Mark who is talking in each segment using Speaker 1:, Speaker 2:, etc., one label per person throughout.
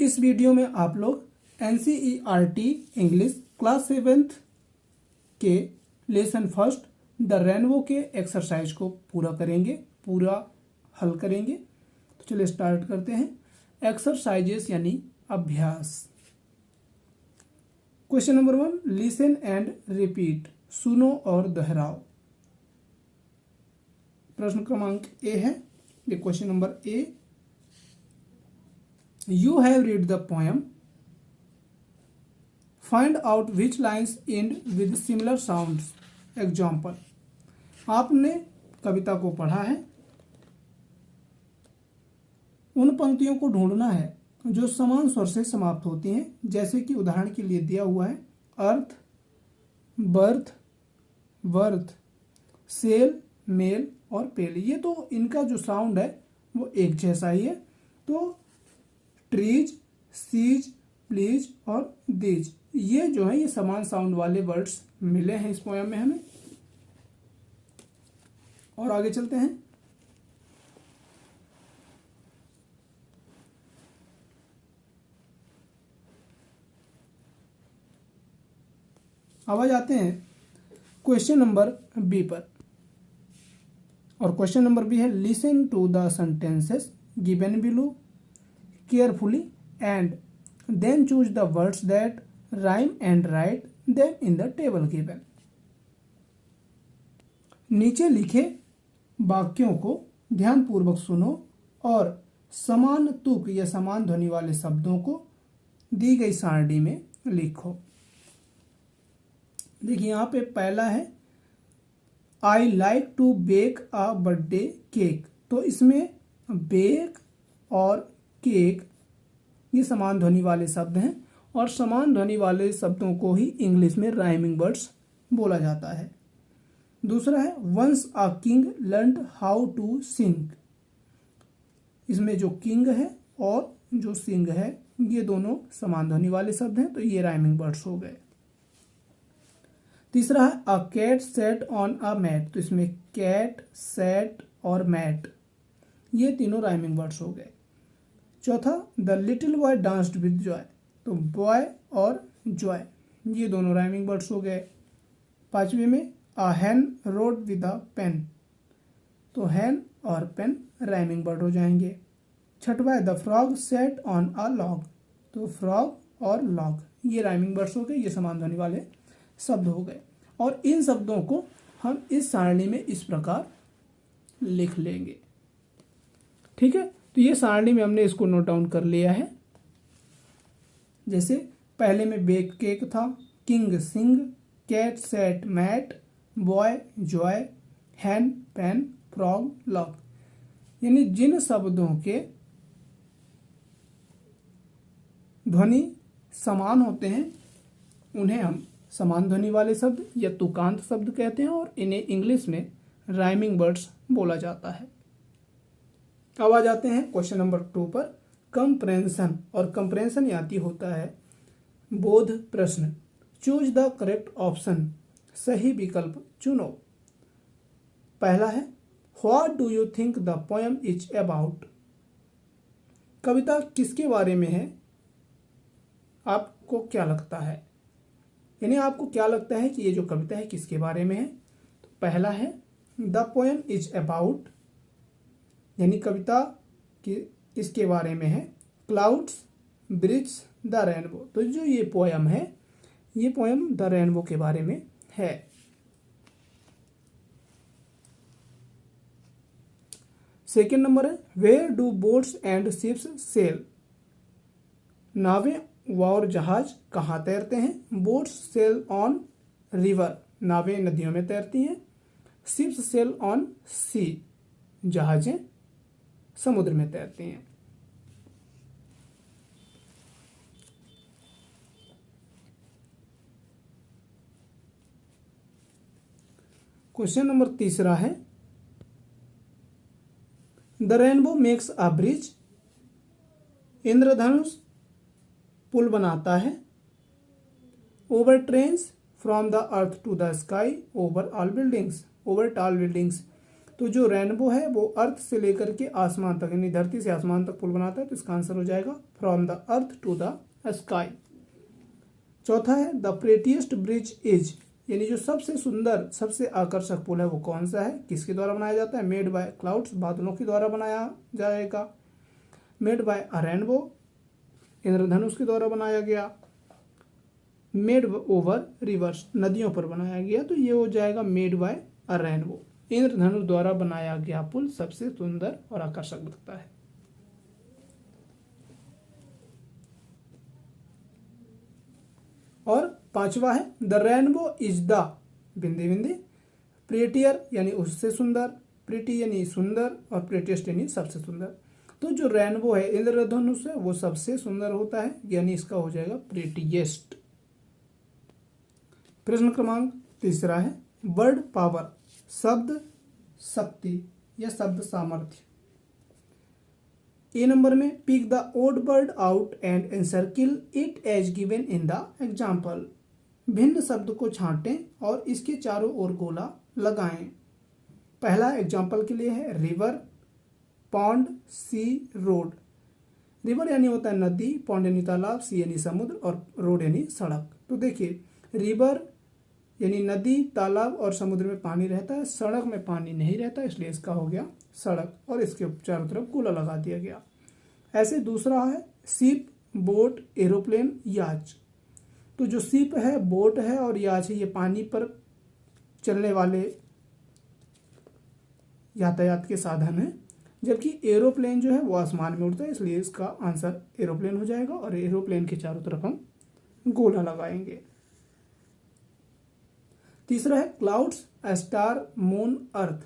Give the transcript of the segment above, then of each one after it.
Speaker 1: इस वीडियो में आप लोग NCERT इंग्लिश क्लास 7th के लेसन फर्स्ट द रेनबो के एक्सरसाइज को पूरा हल करेंगे। तो चलिए स्टार्ट करते हैं। एक्सरसाइजेस यानी अभ्यास। Question number 1, listen and repeat, सुनो और दोहराओ। प्रश्न क्रमांक ए है, ये question number A. You have read the poem. Find out which lines end with similar sounds. Example. आपने कविता को पढ़ा है, उन पंक्तियों को ढूंढना है जो समान स्वर से समाप्त होती हैं, जैसे कि उदाहरण के लिए दिया हुआ है अर्थ, बर्थ, वर्थ, सेल, मेल और पेल। ये तो इनका जो साउंड है वो एक जैसा ही है। तो ट्रीज, सीज, प्लीज और दीज, ये जो है ये समान साउंड वाले वर्ड्स मिले हैं इस पोयम में हमें। और आगे चलते हैं। अब आ जाते हैं क्वेश्चन नंबर बी पर। और क्वेश्चन नंबर बी है, listen to the sentences given below carefully and then choose the words that rhyme and write them in the table given. नीचे लिखे वाक्यों को ध्यानपूर्वक सुनो और समान तुक या समान ध्वनि वाले शब्दों को दी गई सारणी में लिखो। देखिए यहाँ पे पहला है I like to bake a birthday cake. तो इसमें बेक और केक ये समान ध्वनि वाले शब्द हैं और समान ध्वनि वाले शब्दों को ही इंग्लिश में राइमिंग वर्ड्स बोला जाता है। दूसरा है once a king learned how to sing. इसमें जो किंग है और जो सिंग है ये दोनों समान ध्वनि वाले शब्द हैं, तो ये राइमिंग वर्ड्स हो गए। तीसरा है a cat sat on a mat. तो इसमें कैट, सेट और मैट ये तीनों राइमिंग वर्ड्स हो गए। चौथा the little boy danced with Joy. तो बॉय और जॉय ये दोनों राइमिंग वर्ड्स हो गए। पांचवें में अ हैन रोड विद अ पेन। तो हैन और पेन राइमिंग वर्ड हो जाएंगे। छठवा है the frog set on a log. तो फ्रॉग और लॉग ये राइमिंग वर्ड्स हो गए, ये समान ध्वनि वाले शब्द हो गए। और इन शब्दों को हम इस सारणी में इस प्रकार लिख लेंगे। ठीक है, तो ये सारणी में हमने इसको नोट डाउन कर लिया है। जैसे पहले में बेक केक था, king sing, cat set mat, boy joy, hen pen, frog log. यानी जिन शब्दों के ध्वनि समान होते हैं उन्हें हम समान ध्वनि वाले शब्द या तुकांत शब्द कहते हैं और इन्हें इंग्लिश में राइमिंग वर्ड्स बोला जाता है। अब आ जाते हैं क्वेश्चन नंबर 2 पर, कंप्रेंशन। और कंप्रेंशन यानी होता है बोध प्रश्न। चूज द करेक्ट ऑप्शन, सही विकल्प चुनो। पहला है what do you think the poem is about. कविता किसके बारे में है, आपको क्या लगता है, यानी आपको क्या लगता है कि ये जो कविता है किसके बारे में है। तो पहला है द पोएम इज अबाउट, यानी कविता की इसके बारे में है क्लाउड्स ब्रिज द रेनबो। तो जो ये पोयम है ये पोयम द रेनबो के बारे में है। सेकेंड नंबर है where do boats and ships sail. नावें और जहाज कहाँ तैरते हैं। बोट्स सेल ऑन रिवर, नावें नदियों में तैरती हैं। शिप्स सेल ऑन सी, जहाजें समुद्र में तैरती हैं। क्वेश्चन नंबर तीसरा है the rainbow makes a bridge. इंद्रधनुष पुल बनाता है। Over trains from the earth to the sky over all buildings, over tall buildings. तो जो रेनबो है वो अर्थ से लेकर के आसमान तक यानी धरती से आसमान तक पुल बनाता है, तो इसका आंसर हो जाएगा from the earth to the sky. चौथा है द प्रेटीएस्ट ब्रिज इज, यानी जो सबसे सुंदर सबसे आकर्षक पुल है वो कौन सा है, किसके द्वारा बनाया जाता है, मेड बाय क्लाउड्स, बादलों के द्वारा बनाया जाएगा, मेड बाय अ रेनबो, इंद्रधनुष के द्वारा बनाया गया, मेड ओवर रिवर्स, नदियों पर बनाया गया, तो ये हो जाएगा मेड बाय अ रेनबो, इंद्रधनुष द्वारा बनाया गया पुल सबसे सुंदर और आकर्षक दिखता है। और पांचवा है द रेनबो इज द बिंदे बिंदे प्रेटियर यानी उससे सुंदर, प्रिटी यानी सुंदर और प्रेटियस्ट यानी सबसे सुंदर। तो जो रेनबो है इंद्रधनुष है वो सबसे सुंदर होता है, यानी इसका हो जाएगा प्रेटिएस्ट। प्रश्न क्रमांक तीसरा है वर्ड पावर, शब्द शक्ति या शब्द सामर्थ्य। ए नंबर में pick the odd word out and encircle it as given in the example. भिन्न शब्द को छांटें और इसके चारों ओर गोला लगाएं। पहला एग्जाम्पल के लिए है रिवर, पॉन्ड, सी, रोड। रिवर यानी होता है नदी, पॉन्ड यानी तालाब, सी यानी समुद्र और रोड यानी सड़क। तो देखिए रिवर यानी नदी, तालाब और समुद्र में पानी रहता है, सड़क में पानी नहीं रहता, इसलिए इसका हो गया सड़क और इसके चारों तरफ गोला लगा दिया गया। ऐसे दूसरा है शिप, बोट, एरोप्लेन, याच। तो जो शिप है, बोट है और याच है ये पानी पर चलने वाले यातायात के साधन है, जबकि एरोप्लेन जो है वो आसमान में उड़ता है, इसलिए इसका आंसर एरोप्लेन हो जाएगा और एरोप्लेन के चारों तरफ हम गोला लगाएंगे। तीसरा है क्लाउड्स, स्टार, मून, अर्थ।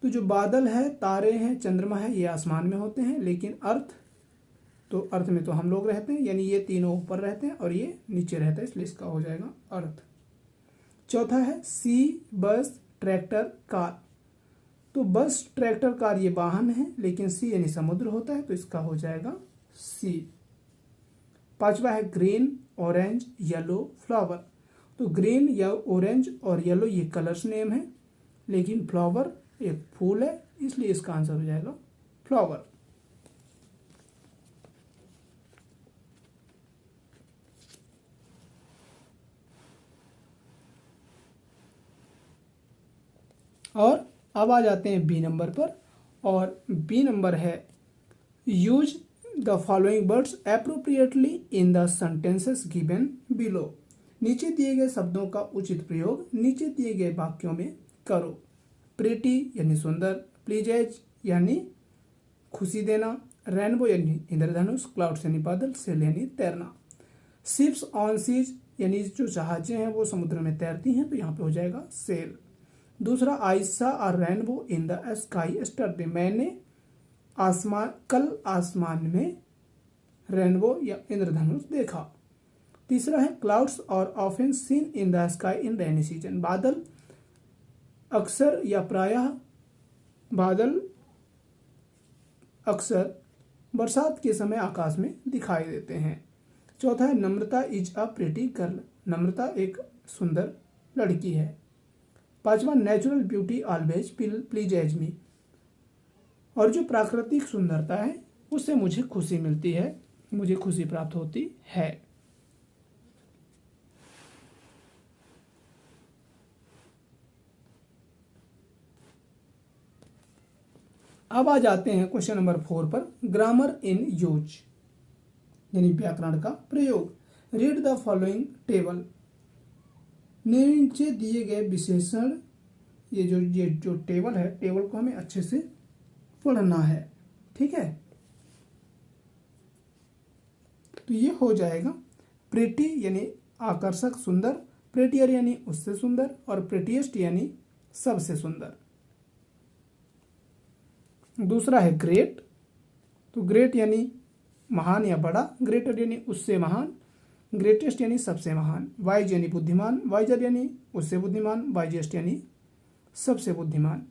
Speaker 1: तो जो बादल है, तारे हैं, चंद्रमा है, ये आसमान में होते हैं, लेकिन अर्थ में तो हम लोग रहते हैं, यानी ये तीनों ऊपर रहते हैं और ये नीचे रहता है, इसलिए इसका हो जाएगा अर्थ। चौथा है सी, बस, ट्रैक्टर, कार। तो बस, ट्रैक्टर, कार ये वाहन है, लेकिन सी यानी समुद्र होता है, तो इसका हो जाएगा सी। पांचवा है ग्रीन, ऑरेंज, येलो, फ्लावर। तो ग्रीन या ऑरेंज और येलो ये कलर्स नेम है, लेकिन फ्लावर एक फूल है, इसलिए इसका आंसर हो जाएगा फ्लावर। और अब आ जाते हैं बी नंबर पर, और बी नंबर है use the following words appropriately in the sentences given below. नीचे दिए गए शब्दों का उचित प्रयोग नीचे दिए गए वाक्यों में करो। प्रिटी यानी सुंदर, प्लीजेज यानी खुशी देना, रेनबो यानी इंद्रधनुष, क्लाउड्स यानी बादल, सेल यानी तैरना। शिप्स ऑन सीज यानी जो जहाजें हैं वो समुद्र में तैरती हैं, तो यहाँ पे हो जाएगा सेल। दूसरा आई सा अ rainbow in the sky yesterday, मैंने कल आसमान में रेनबो या इंद्रधनुष देखा। तीसरा है क्लाउड्स और often seen in the sky in rainy season, बादल अक्सर या प्रायः बादल अक्सर बरसात के समय आकाश में दिखाई देते हैं। चौथा है नम्रता इज अ प्रिटी गर्ल, नम्रता एक सुंदर लड़की है। पांचवा नेचुरल ब्यूटी ऑलवेज प्लीजेज मी, और जो प्राकृतिक सुंदरता है उससे मुझे खुशी मिलती है, मुझे खुशी प्राप्त होती है। अब आ जाते हैं क्वेश्चन नंबर 4 पर, ग्रामर इन यूज यानी व्याकरण का प्रयोग। रीड द फॉलोइंग टेबल, नीचे दिए गए विशेषण, ये जो टेबल है, टेबल को हमें अच्छे से पढ़ना है, ठीक है। तो ये हो जाएगा प्रेटी यानी आकर्षक सुंदर, प्रेटियर यानी उससे सुंदर और प्रेटिएस्ट यानी सबसे सुंदर। दूसरा है ग्रेट, तो ग्रेट यानी महान या बड़ा, ग्रेटर यानी उससे महान, ग्रेटेस्ट यानी सबसे महान। वाइज यानी बुद्धिमान, वाइजर यानी उससे बुद्धिमान, वाइजेस्ट यानी सबसे बुद्धिमान।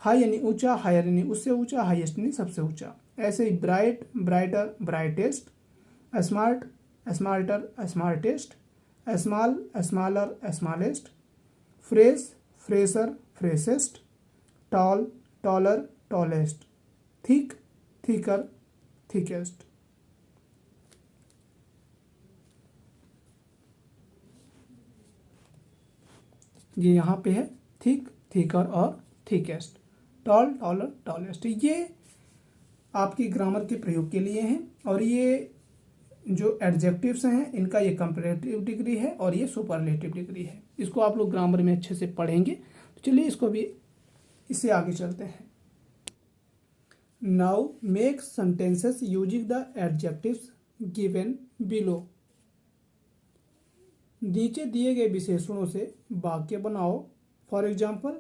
Speaker 1: हाई यानी ऊंचा, हायर यानी उससे ऊंचा, हाईएस्ट यानी सबसे ऊंचा। ऐसे ही bright, brighter, brightest, smart, smarter, smartest, small, smaller, smallest, fresh, fresher, freshest, tall, taller, tallest, thick, thicker, thickest. ये यहाँ पे है थिक, थिकर और थिकेस्ट, टॉल, टॉलर, टॉलेस्ट। ये आपकी ग्रामर के प्रयोग के लिए हैं और ये जो एडजेक्टिव्स हैं इनका ये कंपैरेटिव डिग्री है और ये सुपरलेटिव डिग्री है। इसको आप लोग ग्रामर में अच्छे से पढ़ेंगे। तो चलिए इसको भी, इससे आगे चलते हैं। Now make sentences using the adjectives given below. नीचे दिए गए विशेषणों से वाक्य बनाओ। फॉर एग्जाम्पल,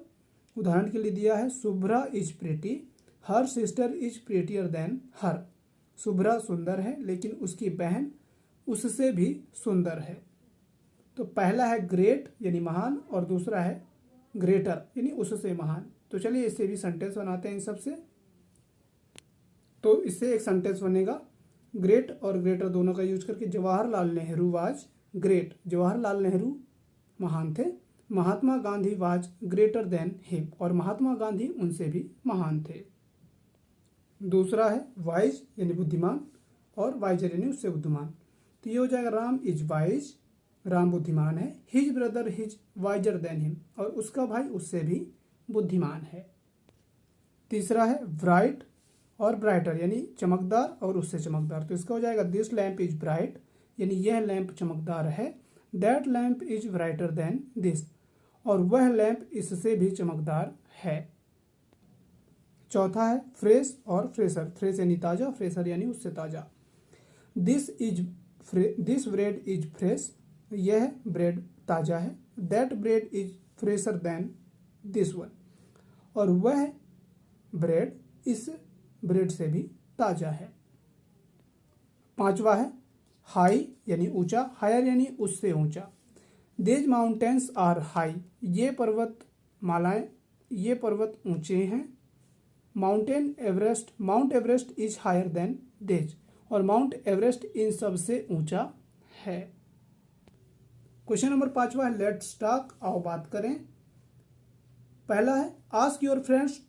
Speaker 1: उदाहरण के लिए दिया है Shubhra is pretty, her sister is prettier than her. Shubhra सुंदर है लेकिन उसकी बहन उससे भी सुंदर है। तो पहला है ग्रेट यानी महान और दूसरा है ग्रेटर यानी उससे महान। तो चलिए इससे भी सेंटेंस बनाते हैं इन सबसे। तो इससे एक सेंटेंस बनेगा, ग्रेट और ग्रेटर दोनों का यूज करके। जवाहरलाल नेहरू वाज ग्रेट, जवाहरलाल नेहरू महान थे। Mahatma Gandhi was greater than him, और महात्मा गांधी उनसे भी महान थे। दूसरा है वाइज यानी बुद्धिमान और वाइजर यानी उससे बुद्धिमान। तो ये हो जाएगा राम इज वाइज, राम बुद्धिमान है। His brother his visor then him, और उसका भाई उससे भी बुद्धिमान है। तीसरा है ब्राइट और ब्राइटर यानी चमकदार और उससे चमकदार। तो इसका हो जाएगा दिस लैम्प इज ब्राइट यानी यह लैंप चमकदार है। That lamp is brighter then this, और वह लैंप इससे भी चमकदार है। चौथा है फ्रेश और फ्रेशर, फ्रेश यानी ताजा, फ्रेशर यानी उससे ताजा। दिस ब्रेड इज फ्रेश, यह ब्रेड ताजा है। That bread is fresher than this one, और वह ब्रेड इस ब्रेड से भी ताजा है। पांचवा है हाई यानी ऊंचा, हायर यानी उससे ऊंचा। दीज माउंटेन्स आर हाई, ये पर्वत ऊंचे हैं। Mount Everest is higher than these, और माउंट एवरेस्ट इन सब से ऊंचा है। क्वेश्चन नंबर 5 है लेट्स टॉक, आओ बात करें। पहला है ask your friends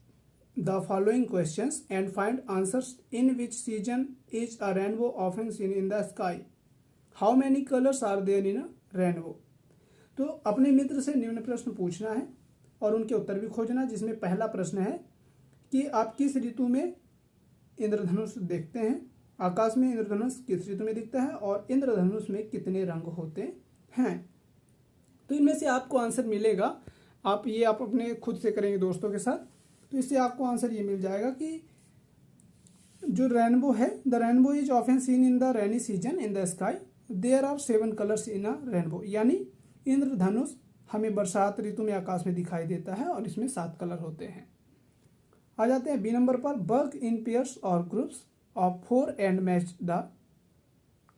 Speaker 1: the following questions and find answers in which season is a rainbow often seen in the sky, how many colours are there in a rainbow. तो अपने मित्र से निम्न प्रश्न पूछना है और उनके उत्तर भी खोजना, जिसमें पहला प्रश्न है कि आप किस ऋतु में इंद्रधनुष देखते हैं, आकाश में इंद्रधनुष किस ऋतु में दिखता है और इंद्रधनुष में कितने रंग होते हैं। तो इनमें से आपको आंसर मिलेगा, आप अपने खुद से करेंगे दोस्तों के साथ, तो इससे आपको आंसर ये मिल जाएगा कि जो रेनबो है, the rainbow is often seen in the rainy season in the sky, there are 7 colours in a rainbow, यानी इंद्रधनुष हमें बरसात ऋतु में आकाश में दिखाई देता है और इसमें 7 कलर होते हैं। आ जाते हैं बी नंबर पर, वर्क इन पेयर्स और groups of 4 and match the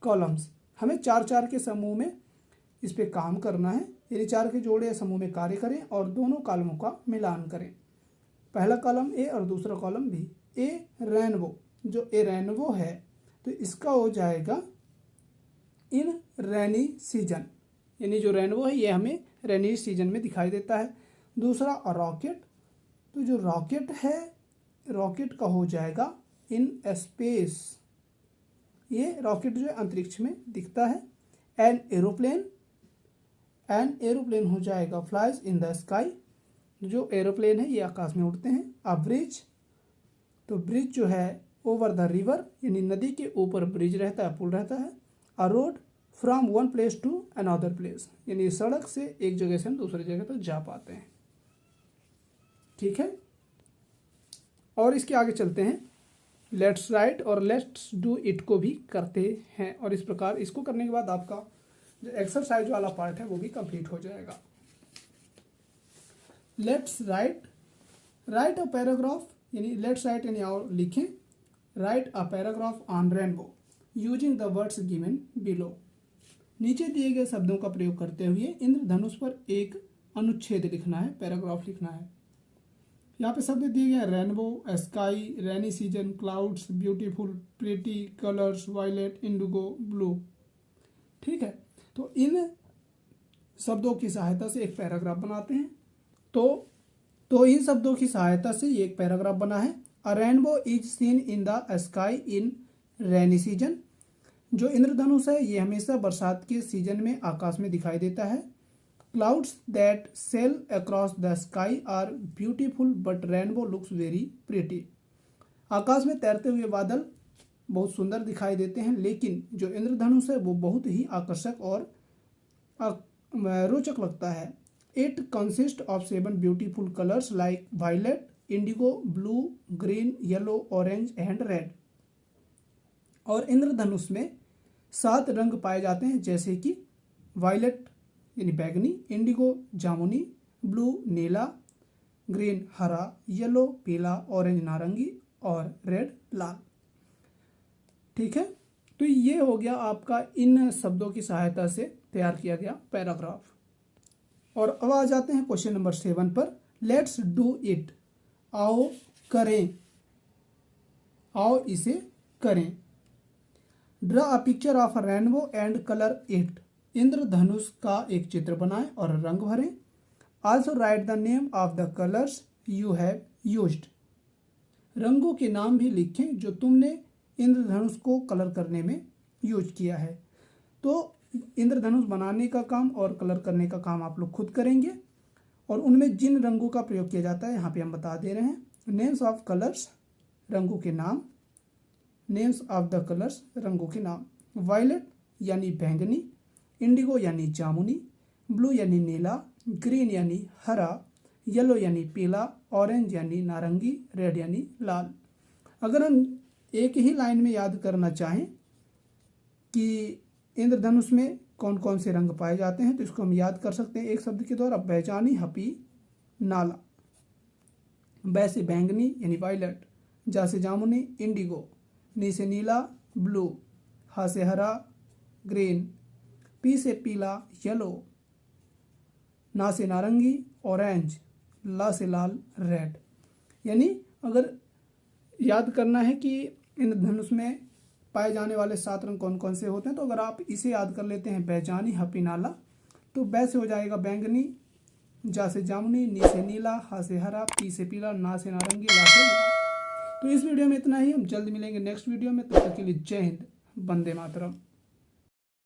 Speaker 1: columns. हमें 4-4 के समूह में इस पे काम करना है, यानी 4 के जोड़े या समूह में कार्य करें और दोनों कॉलमों का मिलान करें। पहला कॉलम ए और दूसरा कॉलम बी। ए रेनबो, जो ए रेनबो है तो इसका हो जाएगा इन रेनी सीजन, यानी जो रेनबो है ये हमें रेनी सीजन में दिखाई देता है। दूसरा रॉकेट, तो जो रॉकेट है, रॉकेट का हो जाएगा इन स्पेस, ये रॉकेट जो है अंतरिक्ष में दिखता है। एन एरोप्लेन हो जाएगा फ्लाइज इन द स्काई, जो एरोप्लेन है ये आकाश में उड़ते हैं। अ ब्रिज, तो ब्रिज जो है ओवर द रिवर, यानी नदी के ऊपर ब्रिज रहता है, पुल रहता है। A road from one place to another place, यानी सड़क से एक जगह से हम दूसरी जगह तक जा पाते हैं। ठीक है, और इसके आगे चलते हैं। लेट्स राइट और लेट्स डू इट को भी करते हैं, और इस प्रकार इसको करने के बाद आपका जो एक्सरसाइज वाला पार्ट है वो भी कंप्लीट हो जाएगा। लेट्स राइट अ पैराग्राफ, यानी लेट्स राइट यानी और लिखें। Right a paragraph on rainbow using the words given below. नीचे दिए गए शब्दों का प्रयोग करते हुए इंद्रधनुष पर एक अनुच्छेद लिखना है, पैराग्राफ लिखना है। यहाँ पे शब्द दिए गए हैं rainbow, sky, rainy season, clouds, beautiful, pretty, colours, violet, indigo, blue. ठीक है, तो इन शब्दों की सहायता से एक पैराग्राफ बनाते हैं। तो तो इन शब्दों की सहायता से ये एक पैराग्राफ बना है। अ rainbow is seen in the sky in rainy season. जो इंद्रधनुष है ये हमेशा बरसात के सीजन में आकाश में दिखाई देता है। Clouds that sail across the sky are beautiful but rainbow looks very pretty. आकाश में तैरते हुए बादल बहुत सुंदर दिखाई देते हैं, लेकिन जो इंद्रधनुष है वो बहुत ही आकर्षक और रोचक लगता है। It consist of 7 beautiful colours like violet, indigo, blue, green, yellow, orange and red. और इंद्रधनुष में 7 रंग पाए जाते हैं, जैसे कि वायलेट यानी बैगनी, इंडिगो जामुनी, ब्लू नीला, ग्रीन हरा, येलो पीला, ऑरेंज नारंगी और रेड लाल। ठीक है, तो ये हो गया आपका इन शब्दों की सहायता से तैयार किया गया पैराग्राफ। और अब आ जाते हैं क्वेश्चन नंबर 7 पर। Let's do it. आओ करें, आओ इसे करें। Draw a picture of a rainbow and colour it. इंद्रधनुष का एक चित्र बनाएं और रंग भरें। Also write the name of the colours you have used. रंगों के नाम भी लिखें जो तुमने इंद्रधनुष को कलर करने में यूज किया है। तो इंद्रधनुष बनाने का काम और कलर करने का काम आप लोग खुद करेंगे, और उनमें जिन रंगों का प्रयोग किया जाता है यहाँ पे हम बता दे रहे हैं। नेम्स ऑफ कलर्स, रंगों के नाम। नेम्स ऑफ द कलर्स, रंगों के नाम। वायलेट यानी बैंगनी, इंडिगो यानी जामुनी, ब्लू यानी नीला, ग्रीन यानी हरा, येलो यानी पीला, ऑरेंज यानी नारंगी, रेड यानी लाल। अगर हम एक ही लाइन में याद करना चाहें कि इंद्रधनुष में कौन कौन से रंग पाए जाते हैं, तो इसको हम याद कर सकते हैं एक शब्द के द्वारा। बैजानी, हपी, नाला। बै से बैंगनी यानी वायलेट, जा से जामुनी इंडिगो, नी से नीला ब्लू, हा से हरा ग्रीन, पी से पीला येलो, ना से नारंगी ऑरेंज, ला से लाल रेड। यानी अगर याद करना है कि इंद्रधनुष में पाए जाने वाले 7 रंग कौन कौन से होते हैं, तो अगर आप इसे याद कर लेते हैं बैजानी, हपी, नाला, तो बै से हो जाएगा बैंगनी, जा से जामुनी, नी से नीला, हा से हरा, पी से पीला, ना से नारंगी, ला से लाल। तो इस वीडियो में इतना ही। हम जल्द मिलेंगे नेक्स्ट वीडियो में। तब तक के लिए जय हिंद, वंदे मातरम।